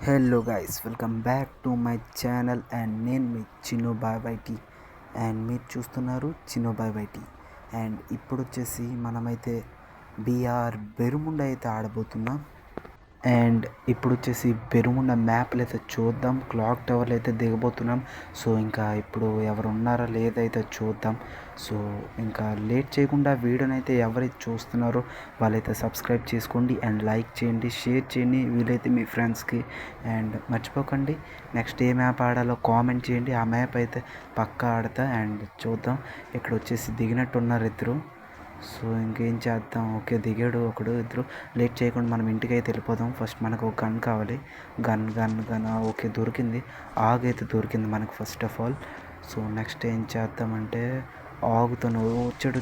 Hello guys, welcome back to my channel and నేను మీ Chinnu bye YT and మీరు చూస్తున్నారు Chinnu bye YT. And ఇప్పుడు వచ్చేసి మనమైతే బీఆర్ బెరుముండ అయితే ఆడబోతున్నాం. అండ్ ఇప్పుడు వచ్చేసి బెరుముండ మ్యాప్లు అయితే చూద్దాం. క్లాక్ టవర్లు అయితే దిగబోతున్నాం. సో ఇంకా ఇప్పుడు ఎవరు ఉన్నారో లేదైతే చూద్దాం. సో ఇంకా లేట్ చేయకుండా వీడియోని అయితే ఎవరైతే చూస్తున్నారో వాళ్ళైతే సబ్స్క్రైబ్ చేసుకోండి అండ్ లైక్ చేయండి, షేర్ చేయండి, వీలైతే మీ ఫ్రెండ్స్కి. అండ్ మర్చిపోకండి నెక్స్ట్ ఏ మ్యాప్ ఆడాలో కామెంట్ చేయండి. ఆ మ్యాప్ అయితే పక్కా ఆడతా. అండ్ చూద్దాం, ఇక్కడ వచ్చేసి దిగినట్టున్నారు ఇద్దరు. సో ఇంకేం చేద్దాం. ఓకే, దిగాడు ఒకడు, ఇద్దరు. లేట్ చేయకుండా మనం ఇంటికి అయితే వెళ్ళిపోదాం. ఫస్ట్ మనకు ఒక గన్ కావాలి. గన్ ఓకే దొరికింది. ఆగైతే దొరికింది మనకు first of all. So next ఏం చేద్దామంటే ఆగుతాను. వచ్చాడు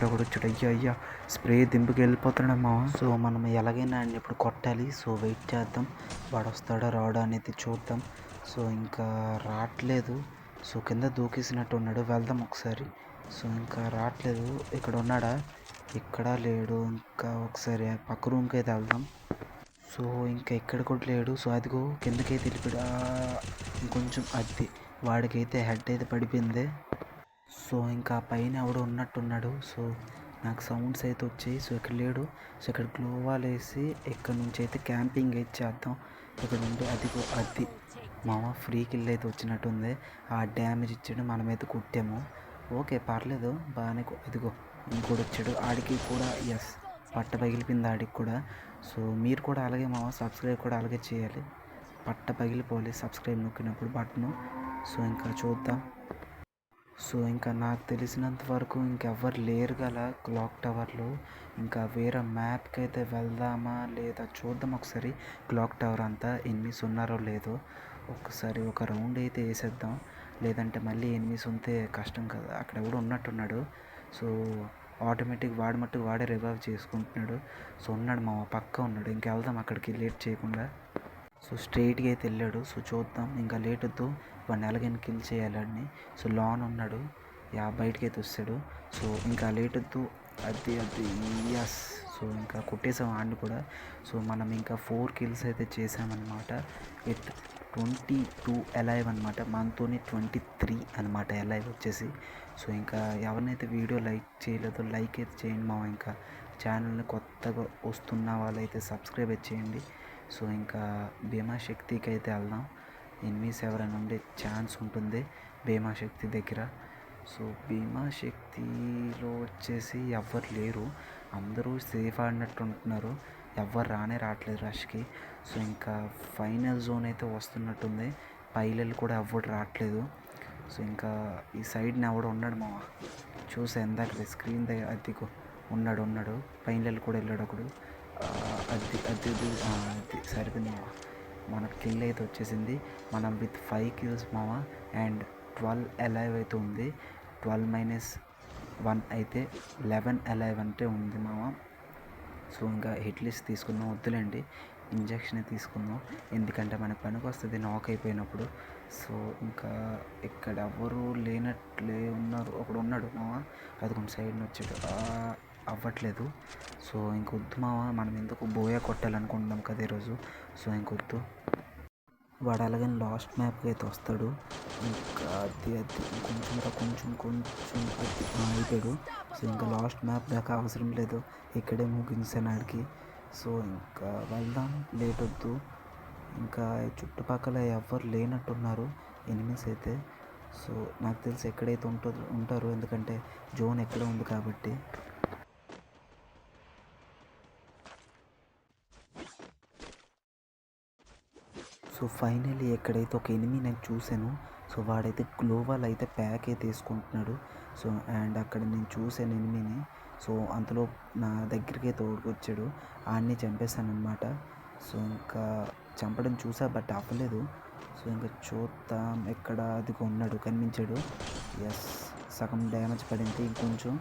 ఒకడు వచ్చాడు. అయ్యా స్ప్రే దింపుకి వెళ్ళిపోతున్నాడమ్మా. సో మనం ఎలాగైనా అండి ఇప్పుడు కొట్టాలి. సో వెయిట్ చేద్దాం, వాడు వస్తాడా రాడా అనేది చూద్దాం. సో ఇంకా రావట్లేదు. సో కింద దూకేసినట్టు ఉన్నాడు, వెళ్దాం ఒకసారి. సో ఇంకా రావట్లేదు. ఇక్కడ ఉన్నాడా? ఇక్కడ లేడు. ఇంకా ఒకసారి పక్క రూమ్కి అయితే వెళ్దాం. సో ఇంకా ఇక్కడ కూడా లేడు. సో అదిగో కిందకైతే వెళ్ళిపోయాడు. ఇంకొంచెం అది వాడికైతే హెడ్ అయితే పడిపోయింది. సో ఇంకా పైన ఎవడో ఉన్నట్టున్నాడు. సో నాకు సౌండ్స్ అయితే వచ్చాయి. సో ఇక్కడ లేడు. సో ఇక్కడ గ్లోవాల్ వేసి ఇక్కడ నుంచి అయితే క్యాంపింగ్ అయితే చేద్దాం. ఇక్కడ ఉండి అదిగో అది మామ ఫ్రీ కిల్ అయితే వచ్చినట్టుంది. ఆ డ్యామేజ్ ఇచ్చాడు, మనమైతే కుట్టాము. ఓకే పర్లేదు బాగానే. ఇదిగో ఇంకోటి వచ్చాడు, ఆడికి కూడా ఎస్ పట్ట పగిలిపోయింది ఆడికి కూడా. సో మీరు కూడా అలాగే మామ సబ్స్క్రైబ్ కూడా అలాగే చేయాలి. పట్ట పగిలిపోవాలి సబ్స్క్రైబ్ నొక్కినప్పుడు బటను. సో ఇంకా చూద్దాం. సో ఇంకా నాకు తెలిసినంత వరకు ఇంకెవ్వరు లేరు గల క్లాక్ టవర్లో. ఇంకా వేరే మ్యాప్కి అయితే వెళ్దామా లేదా చూద్దాం ఒకసారి. క్లాక్ టవర్ అంతా ఎనిమిస్ ఉన్నారో లేదో ఒకసారి ఒక రౌండ్ అయితే వేసేద్దాం. లేదంటే మళ్ళీ ఎనిమిస్ ఉంటే కష్టం కదా. అక్కడ ఎవడో ఉన్నట్టున్నాడు. సో ఆటోమేటిక్ వాడి మట్టుకు వాడే రివైవ్ చేసుకుంటున్నాడు. సో ఉన్నాడు మా పక్క ఉన్నాడు. ఇంకెళ్దాం అక్కడికి లేట్ చేయకుండా. సో స్ట్రైట్గా అయితే వెళ్ళాడు. సో చూద్దాం, ఇంకా లేట్ వద్దు, వాడిని ఎలాగైనా కిల్ చేయాలని. సో లాన్ ఉన్నాడు, బయటకి అయితే వస్తాడు. సో ఇంకా లేట్ వద్దు. అది యస్. సో ఇంకా కొట్టేసాం ఆడిని కూడా. సో మనం ఇంకా 4 కిల్స్ అయితే చేసామన్నమాట విత్ 22 అలైవ్ అనమాట. మనతోని 23 అనమాట అలైవ్ వచ్చేసి. సో ఇంకా ఎవరినైతే వీడియో లైక్ చేయలేదో లైక్ అయితే చేయండి మా. ఇంకా ఛానల్ని కొత్తగా వస్తున్న వాళ్ళైతే సబ్స్క్రైబ్ అయితే చేయండి. సో ఇంకా భీమాశక్తికి అయితే వెళ్దాం. ఎనిమిస్ ఎవరైనా ఉండే ఛాన్స్ ఉంటుంది భీమాశక్తి దగ్గర. సో భీమాశక్తిలో వచ్చేసి ఎవ్వరు లేరు, అందరూ సేఫ్ ఆడినట్టు ఉంటున్నారు. ఎవ్వరు రావట్లేదు రష్కి. సో ఇంకా ఫైనల్ జోన్ అయితే వస్తున్నట్టుంది. పైలలు కూడా ఎవ్వరు రావట్లేదు. సో ఇంకా ఈ సైడ్ని ఎవడో ఉన్నాడు మావా, చూసా ఇందాక స్క్రీన్ దగ్గర. అదిగో ఉన్నాడు. పైనలు కూడా వెళ్ళాడు ఒకడు. అది సరిపోయింది మావా, మనకు కిల్ అయితే వచ్చేసింది. మనం విత్ 5 కిల్స్ మావా అండ్ 12 అలైవ్ అయితే ఉంది. 12 - 1 అయితే 11 అలైవ్ అంటే ఉంది మావా. సో ఇంకా హిట్ లిస్ట్ తీసుకుందాం, వద్దులేండి ఇంజక్షన్ తీసుకుందాం, ఎందుకంటే మనకు పనికి వస్తుంది నాక్ అయిపోయినప్పుడు. సో ఇంకా ఇక్కడ ఎవరు లేనట్లే ఉన్నారు. ఒకడు ఉన్నాడు మావా, అది కొంచెం సైడ్ని వచ్చాడు, అవ్వట్లేదు. సో ఇంకొద్దు మావా, మనం ఎందుకు బోయా కొట్టాలనుకుంటున్నాం కదా ఈరోజు. సో ఇంకొద్దు, వాడు అలాగని లాస్ట్ మ్యాప్కి అయితే వస్తాడు. ఇంకా అది కొంచెం అది అయిపోయాడు. సో ఇంకా లాస్ట్ మ్యాప్ దాకా అవసరం లేదు, ఇక్కడే ముగించాను ఆడికి. సో ఇంకా వెళ్దాం, లేట్ వద్దు. ఇంకా చుట్టుపక్కల ఎవ్వరు లేనట్టున్నారు ఎనిమిస్ అయితే. సో నాకు తెలిసి ఎక్కడైతే ఉంటారు, ఎందుకంటే జోన్ ఎక్కడ ఉంది కాబట్టి. సో ఫైనల్లీ ఎక్కడైతే ఒక ఎనిమి నేను చూశాను. సో వాడైతే గ్లోవాల్ అయితే ప్యాక్ అయితే వేసుకుంటున్నాడు. సో అండ్ అక్కడ నేను చూశాను ఎనిమిని. సో అంతలో నా దగ్గరికి అయితే వచ్చాడు, ఆడిని చంపేశాను అనమాట. సో ఇంకా చంపడం చూసా బట్ అవ్వలేదు. సో ఇంకా చూద్దాం, ఎక్కడ అది ఉన్నాడు, కనిపించాడు. ఎస్, సగం డ్యామేజ్ పడింది. ఇంకొంచెం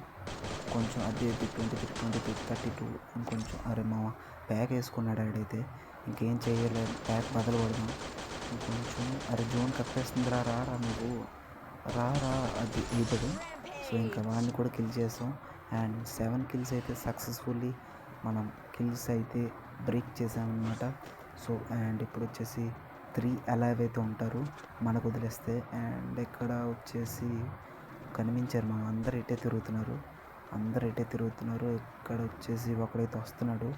అది 23, 32 ఇంకొంచెం. అరే మామ ప్యాక్ వేసుకున్నాడు ఆడైతే, ఇంకేం చేయలేదు, ప్యాక్ బదులు పడదాం ఇంకొంచెం. అరే జోన్ కప్పేస్తుంది, రారా నువ్వు రారా. అది ఈతడు. సో ఇంకా వాడిని కూడా కిల్ చేసాం అండ్ 7 కిల్స్ అయితే సక్సెస్ఫుల్లీ మనం కిల్స్ అయితే బ్రేక్ చేసామన్నమాట. సో అండ్ ఇప్పుడు వచ్చేసి 3 అలైవ్ అయితే ఉంటారు మనకు వదిలేస్తే. అండ్ ఇక్కడ వచ్చేసి కనిపించారు మా అందరు ఇటే తిరుగుతున్నారు. ఇక్కడ వచ్చేసి ఒకడైతే వస్తున్నాడు.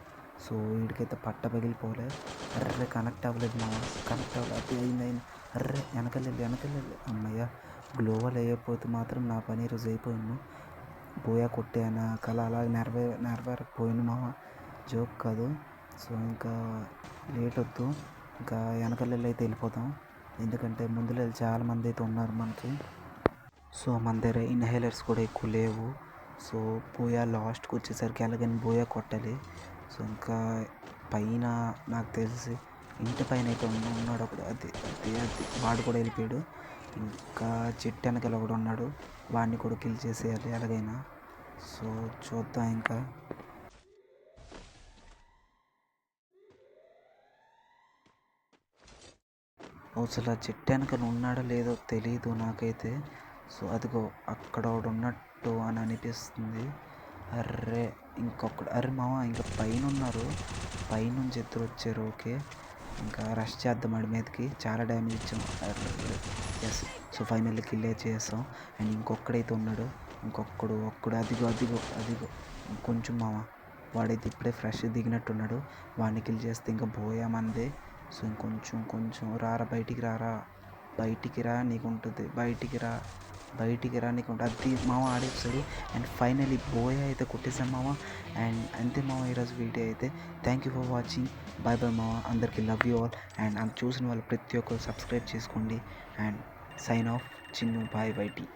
సో వీడికైతే పట్ట పగిలిపోలే. అర్రే కనెక్ట్ అవ్వలేదు మా, కనెక్ట్ అవ్వలేదు. అది అయింది. అర్రే వెనకెళ్ళి అమ్మయ్య. గ్లోవల్ వేయకపోతే మాత్రం నా పని ఈరోజు అయిపోయాను. బోయా కొట్టాను కళ అలా నెరవేరకపోయాను మా, జోక్ కాదు. సో ఇంకా లేట్ వద్దు, ఇంకా వెనకల్లెళ్ళి అయితే వెళ్ళిపోతాం. ఎందుకంటే ముందులో చాలామంది అయితే ఉన్నారు మనకి. సో మన దగ్గర ఇన్హేలర్స్ కూడా ఎక్కువ లేవు. సో బోయా లాస్ట్కి వచ్చేసరికి ఎలాగని బోయా కొట్టాలి. సో ఇంకా పైన నాకు తెలిసి ఇంటి పైన అయితే ఉన్నాడు ఒకడు. అది వాడు కూడా వెళ్ళిపోయాడు. ఇంకా చెట్టు వెనకాల ఒకడు ఉన్నాడు, వాడిని కూడా కిల్ చేసేయాలి ఎలాగైనా. సో చూద్దాం ఇంకా. అసలు ఆ చెట్టు వెనకాల ఉన్నాడో లేదో తెలీదు నాకైతే. సో అదిగో అక్కడ ఒకడు ఉన్నట్టు అని అనిపిస్తుంది. అర్రే అర్రే మామ ఇంకా పైన ఉన్నారు, పైనుంచి ఎత్తురు వచ్చారు. ఓకే ఇంకా రష్ చేద్దాం వాడి మీదకి. చాలా డ్యామేజ్ ఇచ్చాం. అర్రే ఎస్. సో ఫైనల్లీ కిల్ చేసాం. అండ్ ఇంకొక్కడైతే ఉన్నాడు, ఒక్కడు అదిగో కొంచెం మామ. వాడైతే ఇప్పుడే ఫ్రెష్ దిగినట్టున్నాడు. వాడిని కిల్ చేస్తే ఇంకా బోయా మందే. సో ఇంకొంచెం రారా, బయటికి రా నీకు ఉంటుంది, బయటికి రా నీకు ఉంటుంది. అది మామ ఆడేస్తాడు. అండ్ ఫైనలీ బోయా అయితే కొట్టేసాం మామ. అండ్ అంతే మామ ఈరోజు వీడియో అయితే. Thank you for watching. Bye మామ. అందరికీ లవ్ యూ ఆల్. అండ్ చూసిన వాళ్ళు ప్రతి ఒక్కరు సబ్స్క్రైబ్ చేసుకోండి. And sign off Chinnu. Bye tea.